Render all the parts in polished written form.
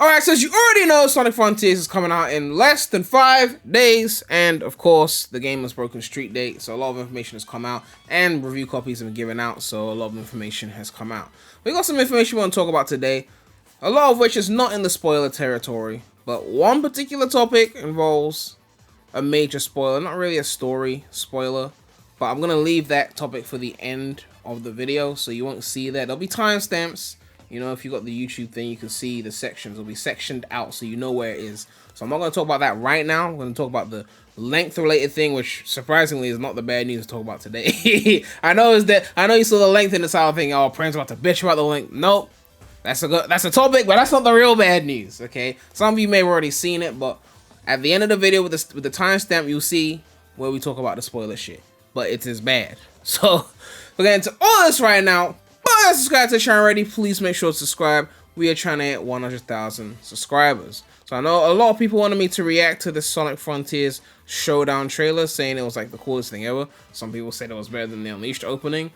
Alright, so as you already know, Sonic Frontiers is coming out in less than 5 days, and of course, the game has broken street date, so a lot of information has come out, and review copies have been given out, so a lot of information has come out. We got some information we want to talk about today, a lot of which is not in the spoiler territory, but one particular topic involves a major spoiler, not really a story spoiler, but I'm going to leave that topic for the end of the video, so you won't see that. There'll be timestamps. You know, if you got the YouTube thing, you can see the sections. It'll be sectioned out so you know where it is. So I'm not going to talk about that right now. I'm going to talk about the length-related thing, which surprisingly is not the bad news to talk about today. I know you saw the length in the title thing. Oh, Prem's about to bitch about the length. Nope. That's a topic, but that's not the real bad news, okay? Some of you may have already seen it, but at the end of the video with the timestamp, you'll see where we talk about the spoiler shit. But it's as bad. So we're getting into all this right now. But subscribe to the channel already, please make sure to subscribe. We are trying to hit 100,000 subscribers. So I know a lot of people wanted me to react to the Sonic Frontiers Showdown trailer, saying it was like the coolest thing ever. Some people said it was better than the Unleashed opening.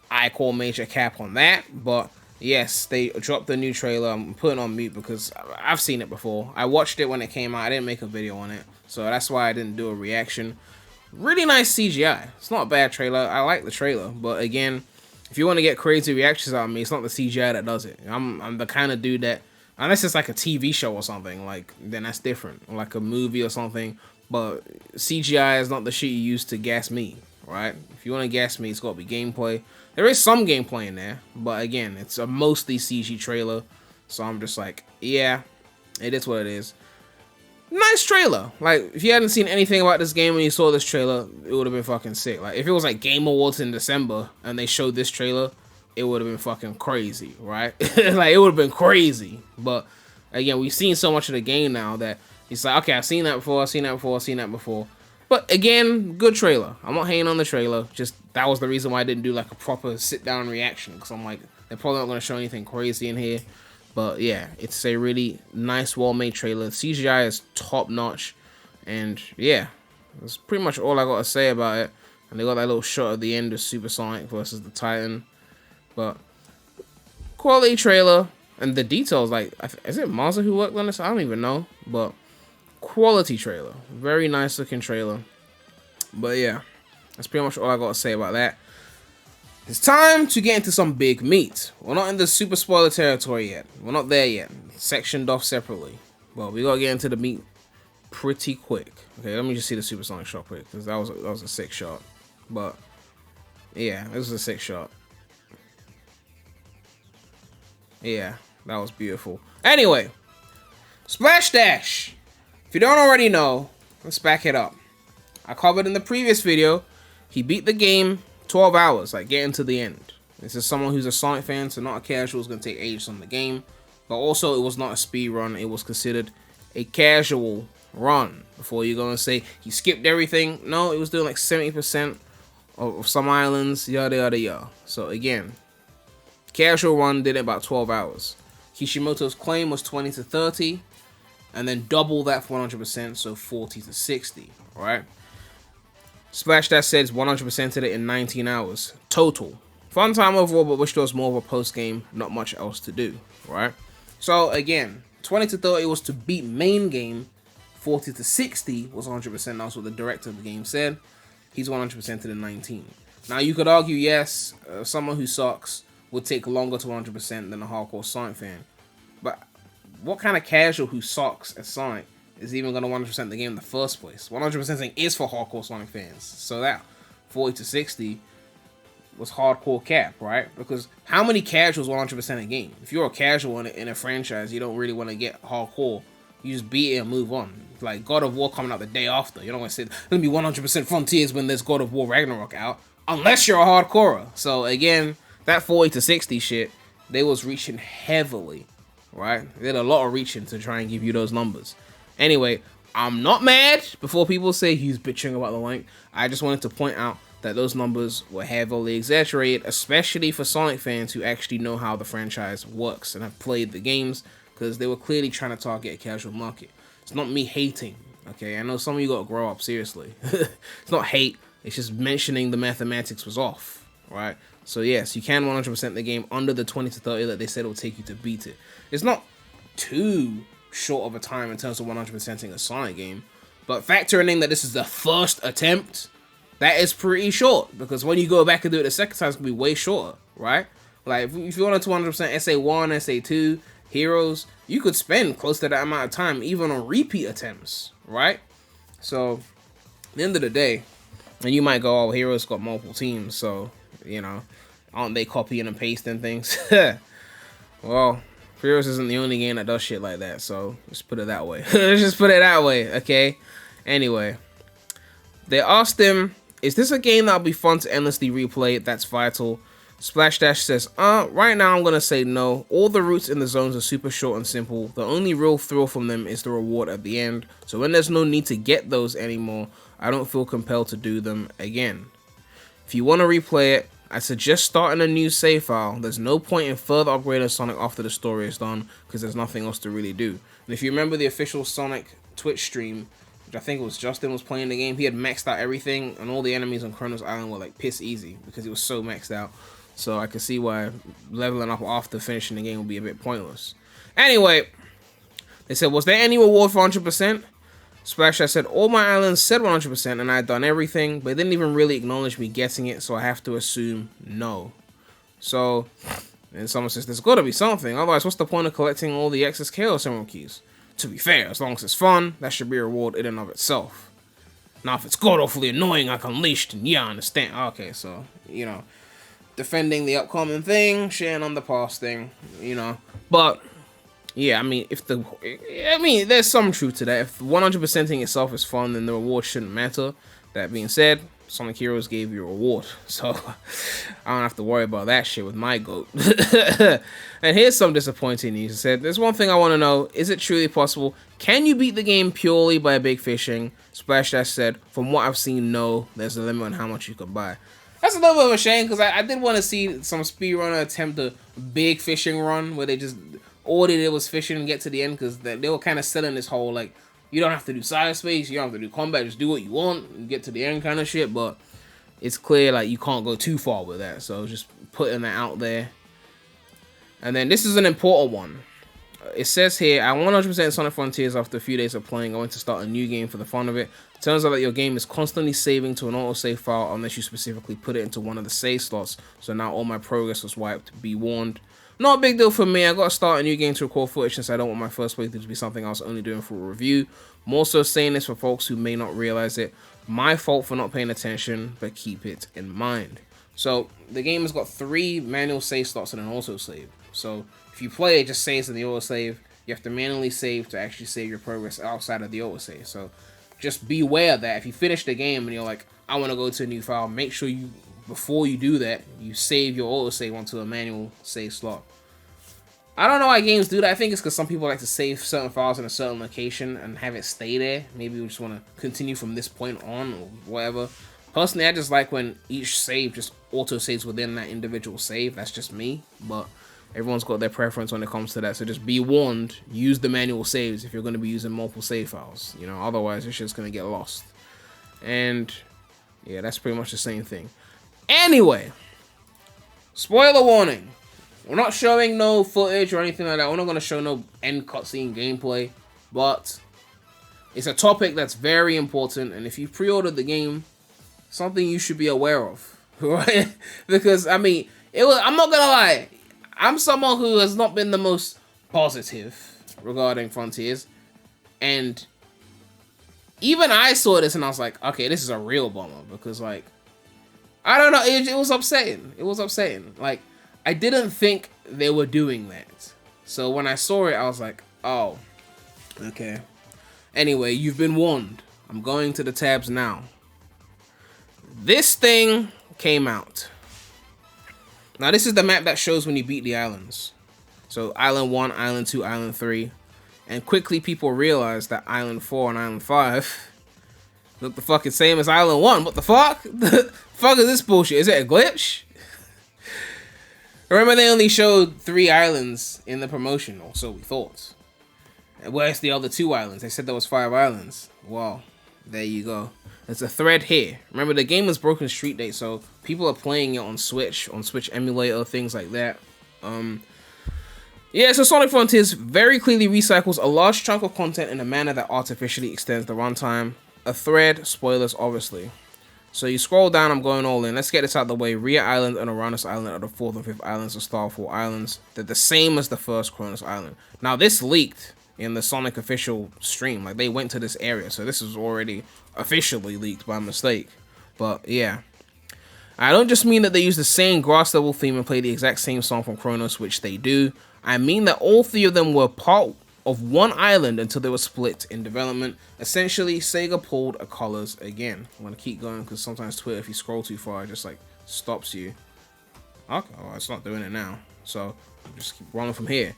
I call major cap on that, but yes, they dropped the new trailer. I'm putting on mute because I've seen it before. I watched it when it came out. I didn't make a video on it, so that's why I didn't do a reaction. Really nice CGI. It's not a bad trailer. I like the trailer, but again, if you want to get crazy reactions out of me, it's not the CGI that does it. I'm the kind of dude that, unless it's like a TV show or something, like, then that's different, like a movie or something. But CGI is not the shit you use to gas me, right? If you want to gas me, it's got to be gameplay. There is some gameplay in there, but again, it's a mostly CG trailer. So I'm just like, yeah, it is what it is. Nice trailer. Like, if you hadn't seen anything about this game when you saw this trailer, it would have been fucking sick. Like, if it was like Game Awards in December and they showed this trailer, it would have been fucking crazy, right? Like, it would have been crazy. But again, we've seen so much of the game now that it's like, okay, I've seen that before, I've seen that before, I've seen that before. But again, good trailer. I'm not hating on the trailer. Just that was the reason why I didn't do like a proper sit-down reaction, because I'm like, they're probably not going to show anything crazy in here. But yeah, it's a really nice, well-made trailer. CGI is top-notch. And yeah, that's pretty much all I got to say about it. And they got that little shot at the end of Supersonic versus the Titan. But quality trailer. And the details, like, is it Mazda who worked on this? I don't even know. But quality trailer. Very nice-looking trailer. But yeah, that's pretty much all I got to say about that. It's time to get into some big meat. We're not in the super spoiler territory yet. We're not there yet. Sectioned off separately. But we gotta get into the meat pretty quick. Okay, let me just see the Supersonic shot quick, because that was a sick shot. But yeah, this was a sick shot. Yeah, that was beautiful. Anyway, Splash Dash. If you don't already know, let's back it up. I covered in the previous video, he beat the game 12 hours, like getting to the end. This is someone who's a Sonic fan, so not a casual, is going to take ages on the game. But also, it was not a speed run. It was considered a casual run. Before you go and say he skipped everything. No, it was doing like 70% of some islands, yada yada yada. So again, casual run did it about 12 hours. Kishimoto's claim was 20 to 30, and then double that for 100%, so 40 to 60, right? Splash Dash says 100%ed it in 19 hours total. Fun time overall, but wish there was more of a post game, not much else to do, right? So again, 20 to 30 was to beat main game, 40 to 60 was 100%. That's what the director of the game said. He's 100%ed in 19. Now you could argue, yes, someone who sucks would take longer to 100% than a hardcore Sonic fan. But what kind of casual who sucks at Sonic is even going to 100% the game in the first place? 100%ing is for hardcore Sonic fans. So that 40 to 60 was hardcore cap, right? Because how many casuals 100% a game? If you're a casual in a franchise, you don't really want to get hardcore. You just beat it and move on. Like God of War coming out the day after. You don't want to say, let me 100% Frontiers when there's God of War Ragnarok out. Unless you're a hardcore. So again, that 40 to 60 shit, they was reaching heavily, right? They did a lot of reaching to try and give you those numbers. Anyway, I'm not mad before people say he's bitching about the length. I just wanted to point out that those numbers were heavily exaggerated, especially for Sonic fans who actually know how the franchise works and have played the games, because they were clearly trying to target a casual market. It's not me hating, okay? I know some of you gotta grow up, seriously. It's not hate, it's just mentioning the mathematics was off, right? So yes, you can 100% the game under the 20 to 30 that they said it will take you to beat it. It's not too short of a time in terms of 100%ing a Sonic game. But factoring in that this is the first attempt, that is pretty short, because when you go back and do it the second time, it's going to be way shorter, right? Like, if you want to 200% SA1, SA2, Heroes, you could spend close to that amount of time, even on repeat attempts, right? So, at the end of the day, and you might go, oh, Heroes got multiple teams, so, you know, aren't they copying and pasting things? Well, Heroes isn't the only game that does shit like that, so let's put it that way. Let's just put it that way, okay? Anyway, they asked him, is this a game that'll be fun to endlessly replay? That's vital. Splash Dash says, right now I'm gonna say no. All the routes in the zones are super short and simple. The only real thrill from them is the reward at the end. So when there's no need to get those anymore, I don't feel compelled to do them again. If you want to replay it, I suggest starting a new save file. There's no point in further upgrading Sonic after the story is done, because there's nothing else to really do. And if you remember the official Sonic Twitch stream, which I think it was Justin was playing the game, he had maxed out everything, and all the enemies on Kronos Island were like piss easy, because it was so maxed out. So I can see why leveling up after finishing the game would be a bit pointless. Anyway, they said, was there any reward for 100%? Splash Dash said, all my islands said 100% and I had done everything, but it didn't even really acknowledge me getting it, so I have to assume no. So, and someone says, there's got to be something, otherwise what's the point of collecting all the excess Chaos Emerald keys? To be fair, as long as it's fun, that should be a reward in and of itself. Now, if it's god-awfully annoying like Unleashed, and yeah, I understand. Okay, so, you know, defending the upcoming thing, sharing on the past thing, you know. But, yeah, I mean, there's some truth to that. If 100%ing itself is fun, then the reward shouldn't matter. That being said, Sonic Heroes gave you a reward, so I don't have to worry about that shit with my goat. And here's some disappointing news. It said, there's one thing I want to know. Is it truly possible? Can you beat the game purely by big fishing? Splash Dash said, from what I've seen, no. There's a limit on how much you can buy. That's a little bit of a shame, because I did want to see some speedrunner attempt a big fishing run where they just all they did was fishing and get to the end, because they were kind of selling this whole, like, you don't have to do side space, you don't have to do combat, just do what you want and get to the end kind of shit. But it's clear, like, you can't go too far with that, so just putting that out there. And then this is an important one. It says here, at 100% Sonic Frontiers after a few days of playing, I went to start a new game for the fun of it. It turns out that your game is constantly saving to an autosave file unless you specifically put it into one of the save slots. So now all my progress was wiped. Be warned. Not a big deal for me. I got to start a new game to record footage since I don't want my first playthrough to be something I was only doing for a review. More so saying this for folks who may not realize it. My fault for not paying attention, but keep it in mind. So the game has got 3 manual save slots and an autosave. So if you play it, just saves in the autosave. You have to manually save to actually save your progress outside of the autosave. So just beware of that. If you finish the game and you're like, I want to go to a new file, make sure you, before you do that, you save your autosave onto a manual save slot. I don't know why games do that. I think it's because some people like to save certain files in a certain location and have it stay there. Maybe we just want to continue from this point on or whatever. Personally, I just like when each save just auto-saves within that individual save. That's just me, but everyone's got their preference when it comes to that. So just be warned, use the manual saves if you're going to be using multiple save files. You know, otherwise it's just going to get lost. And yeah, that's pretty much the same thing. Anyway, spoiler warning. We're not showing no footage or anything like that. We're not going to show no end cutscene gameplay. But it's a topic that's very important. And if you pre-ordered the game, something you should be aware of. Right? Because, I mean, I'm not going to lie. I'm someone who has not been the most positive regarding Frontiers. And even I saw this and I was like, okay, this is a real bummer. Because, like, I don't know. It was upsetting. It was upsetting. Like, I didn't think they were doing that. So when I saw it, I was like, oh, okay. Anyway, you've been warned. I'm going to the tabs now. This thing came out. Now, this is the map that shows when you beat the islands. So, Island 1, Island 2, Island 3. And quickly, people realized that Island 4 and Island 5 look the fucking same as Island 1. What the fuck? The fuck is this bullshit? Is it a glitch? Remember, they only showed 3 islands in the promotion, or so we thought. And where's the other 2 islands? They said there was 5 islands. Well, there you go. There's a thread here. Remember, the game was broken street date, so people are playing it on Switch emulator, things like that. Yeah, so Sonic Frontiers very clearly recycles a large chunk of content in a manner that artificially extends the runtime. A thread, spoilers obviously. So you scroll down, I'm going all in. Let's get this out of the way. Rhea Island and Uranus Island are the 4th and 5th islands of Starfall Islands. They're the same as the first Cronus Island. Now this leaked in the Sonic official stream. Like they went to this area, so this was already officially leaked by mistake. But yeah. I don't just mean that they use the same grass level theme and play the exact same song from Chronos, which they do. I mean that all 3 of them were part of one island until they were split in development. Essentially, Sega pulled a colors again. I'm going to keep going because sometimes Twitter, if you scroll too far, it just like stops you. Okay, well, it's not doing it now. So just keep rolling from here.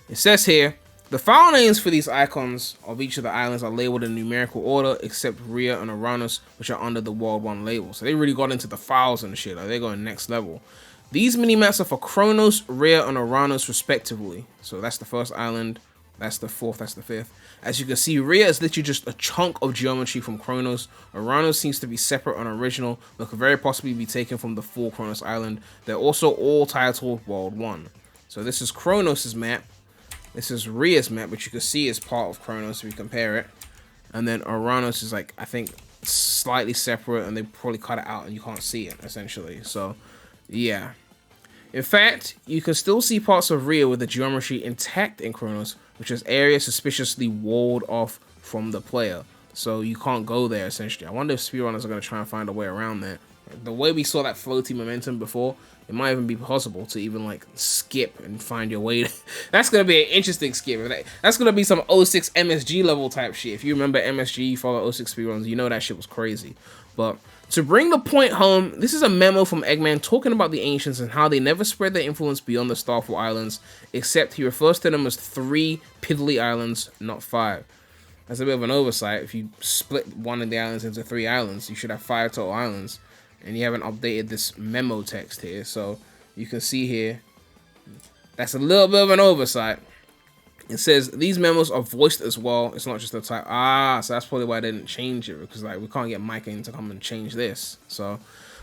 It says here, the file names for these icons of each of the islands are labeled in numerical order, except Rhea and Uranus, which are under the World 1 label. So they really got into the files and shit. Like they're going next level. These mini-maps are for Chronos, Rhea, and Uranus respectively. So that's the first island, that's the 4th, that's the 5th. As you can see, Rhea is literally just a chunk of geometry from Chronos. Uranus seems to be separate and original, but could very possibly be taken from the full Chronos island. They're also all titled World 1. So this is Chronos' map. This is Rhea's map, which you can see is part of Chronos if you compare it. And then Uranus is like, I think, slightly separate, and they probably cut it out and you can't see it, essentially. So, yeah. In fact, you can still see parts of Rhea with the geometry intact in Chronos, which is areas suspiciously walled off from the player. So you can't go there, essentially. I wonder if speedrunners are going to try and find a way around that. The way we saw that floaty momentum before, it might even be possible to even like skip and find your way. That's going to be an interesting skip. That's going to be some 06 MSG level type shit. If you remember MSG, you follow 06 speedruns, you know that shit was crazy. But to bring the point home, this is a memo from Eggman talking about the Ancients and how they never spread their influence beyond the Starfall Islands, except he refers to them as 3 piddly islands, not 5. That's a bit of an oversight. If you split one of the islands into 3 islands, you should have 5 total islands. And you haven't updated this memo text here, so you can see here, that's a little bit of an oversight. It says, these memos are voiced as well, it's not just a type. So that's probably why I didn't change it, because like we can't get Mike in to come and change this. So,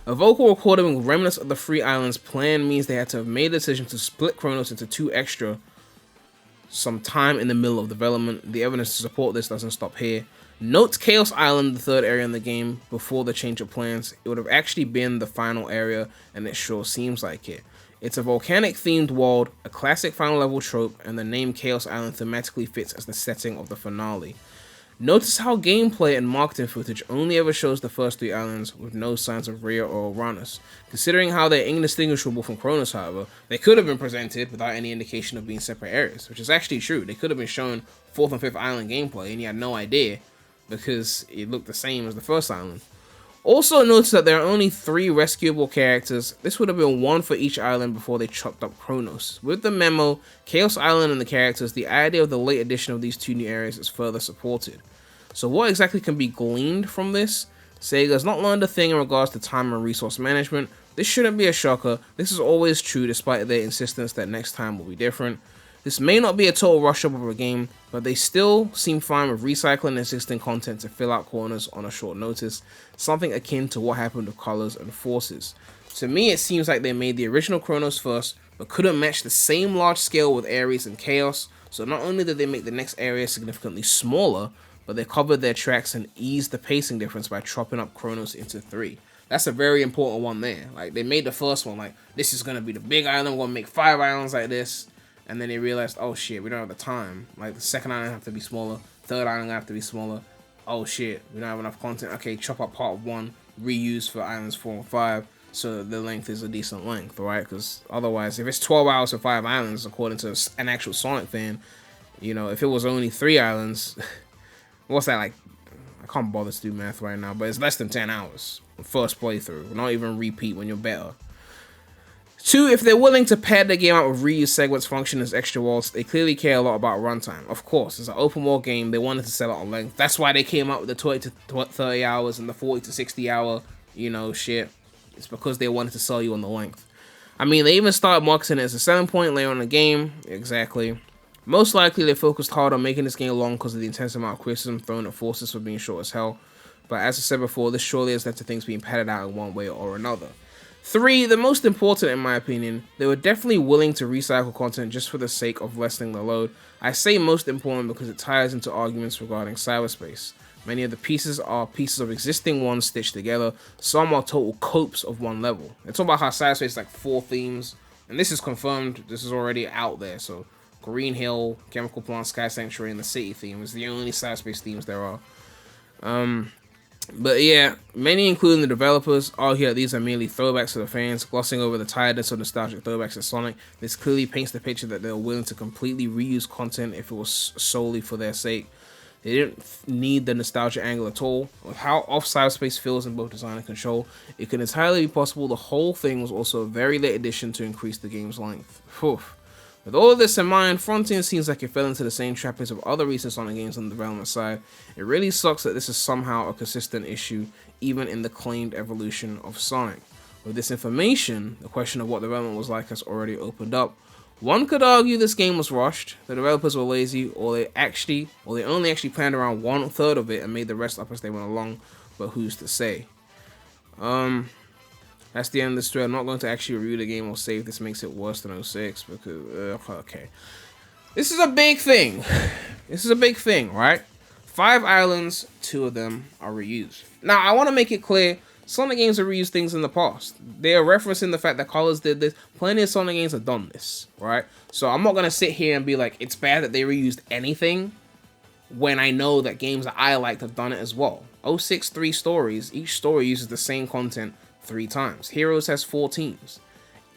a vocal recording with remnants of the 3 islands plan means they had to have made a decision to split Chronos into 2 extra some time in the middle of development. The evidence to support this doesn't stop here. Note Chaos Island, the 3rd area in the game, before the change of plans. It would have actually been the final area, and it sure seems like it. It's a volcanic-themed world, a classic final level trope, and the name Chaos Island thematically fits as the setting of the finale. Notice how gameplay and marketing footage only ever shows the first 3 islands with no signs of Rhea or Uranus. Considering how they're indistinguishable from Chronos, however, they could have been presented without any indication of being separate areas, which is actually true. They could have been shown 4th and 5th island gameplay, and you had no idea, because it looked the same as the first island. Also notice that there are only 3 rescuable characters. This would have been 1 for each island before they chopped up Chronos. With the memo, Chaos Island and the characters, the idea of the late addition of these 2 new areas is further supported. So what exactly can be gleaned from this? Sega's not learned a thing in regards to time and resource management. This shouldn't be a shocker. This is always true despite their insistence that next time will be different. This may not be a total rush up of a game, but they still seem fine with recycling existing content to fill out corners on a short notice, something akin to what happened with Colors and Forces. To me, it seems like they made the original Chronos first, but couldn't match the same large scale with Ares and Chaos, so not only did they make the next area significantly smaller, but they covered their tracks and eased the pacing difference by chopping up Chronos into 3. That's a very important one there. Like, they made the first one, like, this is going to be the big island, we're going to make 5 islands like this. And then they realized, oh shit, we don't have the time. Like, the 2nd island have to be smaller, 3rd island have to be smaller. Oh shit, we don't have enough content. Okay, chop up part 1, reuse for islands 4 and 5, so that the length is a decent length, right? Because otherwise, if it's 12 hours for 5 islands, according to an actual Sonic fan, you know, if it was only 3 islands, what's that, like, I can't bother to do math right now, but it's less than 10 hours. First playthrough, not even repeat when you're better. 2, if they're willing to pad the game out with reuse segments function as extra worlds, they clearly care a lot about runtime. Of course, it's an open world game, they wanted to sell it on length. That's why they came out with the 20 to 30 hours and the 40 to 60 hour, you know, shit. It's because they wanted to sell you on the length. I mean, they even started marketing it as a selling point later on in the game. Exactly. Most likely, they focused hard on making this game long because of the intense amount of criticism thrown at Forces for being short as hell. But as I said before, this surely has led to things being padded out in one way or another. 3, the most important in my opinion, they were definitely willing to recycle content just for the sake of lessening the load. I say most important because it ties into arguments regarding cyberspace. Many of the pieces are pieces of existing ones stitched together. Some are total copes of one level. They talk about how cyberspace is like 4 themes, and this is confirmed. This is already out there. So Green Hill, Chemical Plant, Sky Sanctuary, and the City theme is the only cyberspace themes there are. But yeah, many, including the developers, argue that these are merely throwbacks to the fans, glossing over the tiredness of nostalgic throwbacks to Sonic. This clearly paints the picture that they were willing to completely reuse content if it was solely for their sake. They didn't need the nostalgia angle at all. With how off cyberspace feels in both design and control, it could entirely be possible the whole thing was also a very late addition to increase the game's length. Whew. With all of this in mind, Frontier seems like it fell into the same trappings of other recent Sonic games on the development side. It really sucks that this is somehow a consistent issue, even in the claimed evolution of Sonic. With this information, the question of what development was like has already opened up. One could argue this game was rushed, the developers were lazy, or they only actually planned around 1/3 of it and made the rest up as they went along, but who's to say? That's the end of this thread. I'm not going to actually review the game or say if this makes it worse than 06 because, okay. This is a big thing. This is a big thing, right? 5 islands, 2 of them are reused. Now, I want to make it clear, Sonic games have reused things in the past. They are referencing the fact that Colors did this. Plenty of Sonic games have done this, right? So I'm not going to sit here and be like, it's bad that they reused anything when I know that games that I liked have done it as well. 06 3 stories, each story uses the same content 3 times. Heroes has 4 teams.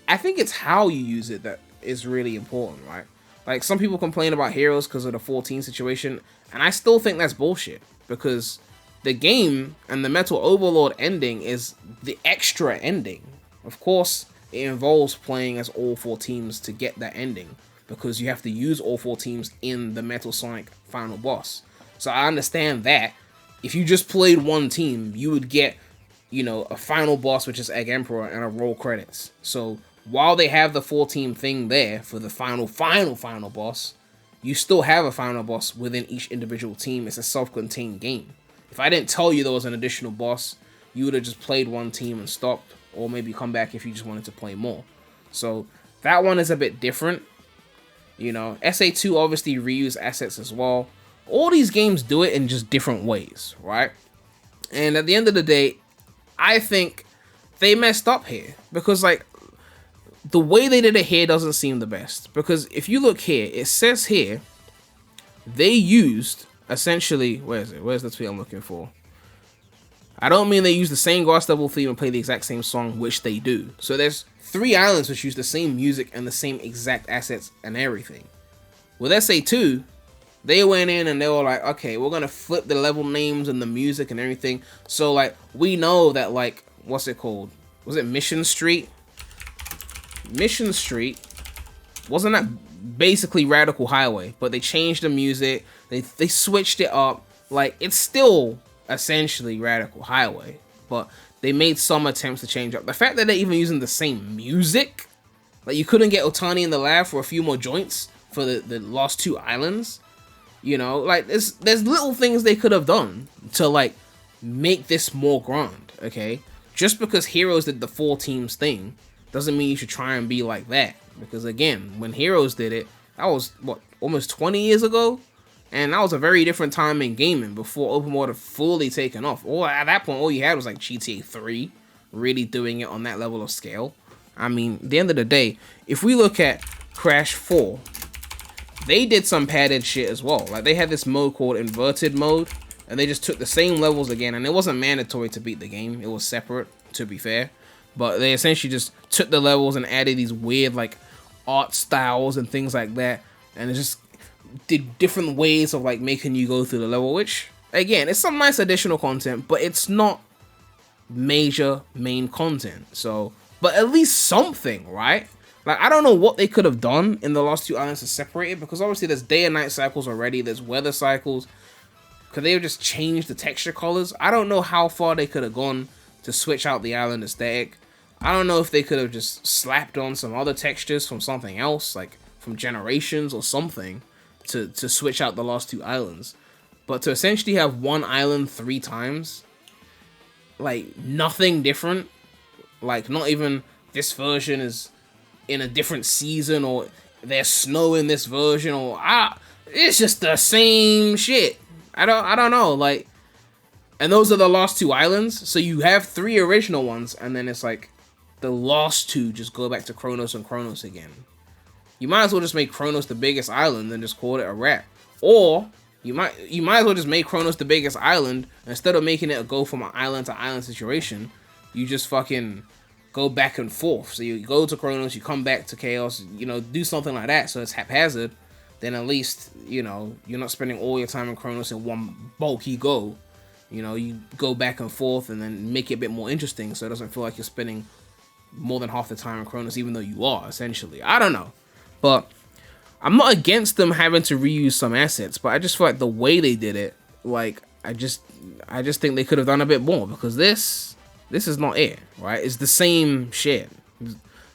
I think it's how you use it that is really important, right? Like, some people complain about Heroes because of the 14 situation, and I still think that's bullshit, because the game and the Metal Overlord ending is the extra ending. Of course, it involves playing as all 4 teams to get that ending, because you have to use all 4 teams in the Metal Sonic final boss. So I understand that. If you just played one team, you would get, you know, a final boss, which is Egg Emperor, and a roll credits. So while they have the 4-team thing there for the final boss, you still have a final boss within each individual team. It's a self-contained game. If I didn't tell you there was an additional boss, you would have just played one team and stopped, or maybe come back if you just wanted to play more. So that one is a bit different. You know, SA2 obviously reuse assets as well. All these games do it in just different ways, right? And at the end of the day, I think they messed up here, because like the way they did it here doesn't seem the best. Because if you look here, it says here they used essentially, where is it? Where's the tweet I'm looking for? I don't mean they use the same Grass Level theme and play the exact same song, which they do. So there's 3 islands which use the same music and the same exact assets and everything. With SA2, they went in and they were like, okay, we're gonna flip the level names and the music and everything. So like, we know that, like, what's it called? Was it Mission Street? Mission Street, wasn't that basically Radical Highway? But they changed the music, they switched it up. Like, it's still essentially Radical Highway, but they made some attempts to change up. The fact that they're even using the same music, like you couldn't get Otani in the lab for a few more joints for the last 2 islands. You know, like, there's little things they could have done to, like, make this more grand, okay? Just because Heroes did the 4 teams thing doesn't mean you should try and be like that. Because, again, when Heroes did it, that was, what, almost 20 years ago? And that was a very different time in gaming before open world had fully taken off. Or at that point, all you had was, like, GTA 3 really doing it on that level of scale. I mean, at the end of the day, if we look at Crash 4... they did some padded shit as well. Like, they had this mode called Inverted Mode, and they just took the same levels again, and it wasn't mandatory to beat the game. It was separate, to be fair. But they essentially just took the levels and added these weird, like, art styles and things like that, and it just did different ways of, like, making you go through the level, which, again, it's some nice additional content, but it's not major main content. So, but at least something, right? Like, I don't know what they could have done in the last 2 islands to separate it, because obviously there's day and night cycles already, there's weather cycles. Could they have just changed the texture colors? I don't know how far they could have gone to switch out the island aesthetic. I don't know if they could have just slapped on some other textures from something else, like from Generations or something, to switch out the last 2 islands. But to essentially have one island 3 times, like, nothing different, Like, not even this version is in a different season, or there's snow in this version, or it's just the same shit. I don't know, like, and those are the last 2 islands, so you have 3 original ones, and then it's like the last 2 just go back to Kronos and Kronos again. You might as well just make Kronos the biggest island and just call it a wrap. Or you might as well just make Kronos the biggest island, instead of making it a go from an island to island situation. You just fucking go back and forth. So you go to Kronos, you come back to Chaos, you know, do something like that so it's haphazard. Then at least, you know, you're not spending all your time in Kronos in one bulky go. You know, you go back and forth and then make it a bit more interesting so it doesn't feel like you're spending more than half the time in Kronos, even though you are, essentially. I don't know. But I'm not against them having to reuse some assets, but I just feel like the way they did it, like, I just think they could have done a bit more, because this is not it, right? It's the same shit.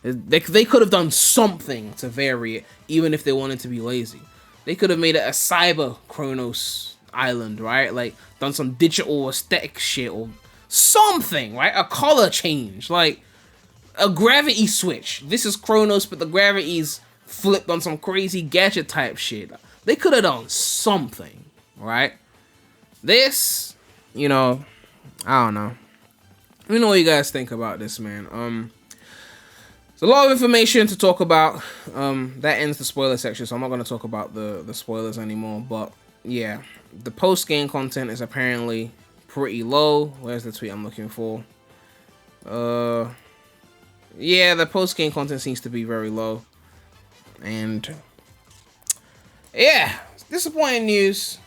They could have done something to vary it, even if they wanted to be lazy. They could have made it a cyber Kronos island, right? Like, done some digital aesthetic shit or something, right? A color change, like a gravity switch. This is Kronos, but the gravity's flipped on some crazy gadget type shit. They could have done something, right? This, you know, I don't know. Let me know what you guys think about this, man. There's a lot of information to talk about. That ends the spoiler section, so I'm not going to talk about the spoilers anymore. But yeah, the post-game content is apparently pretty low. Where's the tweet I'm looking for? Yeah, the post-game content seems to be very low. And yeah, it's disappointing news.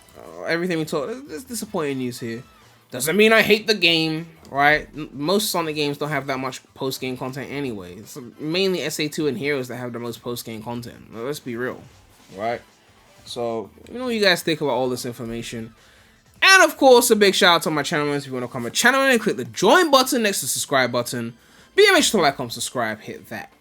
Everything we talked, it's disappointing news here. Doesn't mean I hate the game, right? Most Sonic games don't have that much post-game content anyway. It's mainly SA2 and Heroes that have the most post-game content. Let's be real, right? So, you know what you guys think about all this information. And of course, a big shout out to my channel members. If you want to become a channel member, click the join button next to the subscribe button. But yeah, make sure to like, comment, subscribe, hit that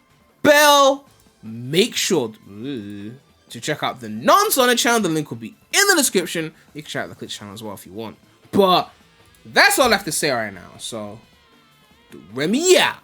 bell. Make sure to check out the non-Sonic channel. The link will be in the description. You can check out the Glitch channel as well if you want. But that's all I have to say right now. So, Premy out.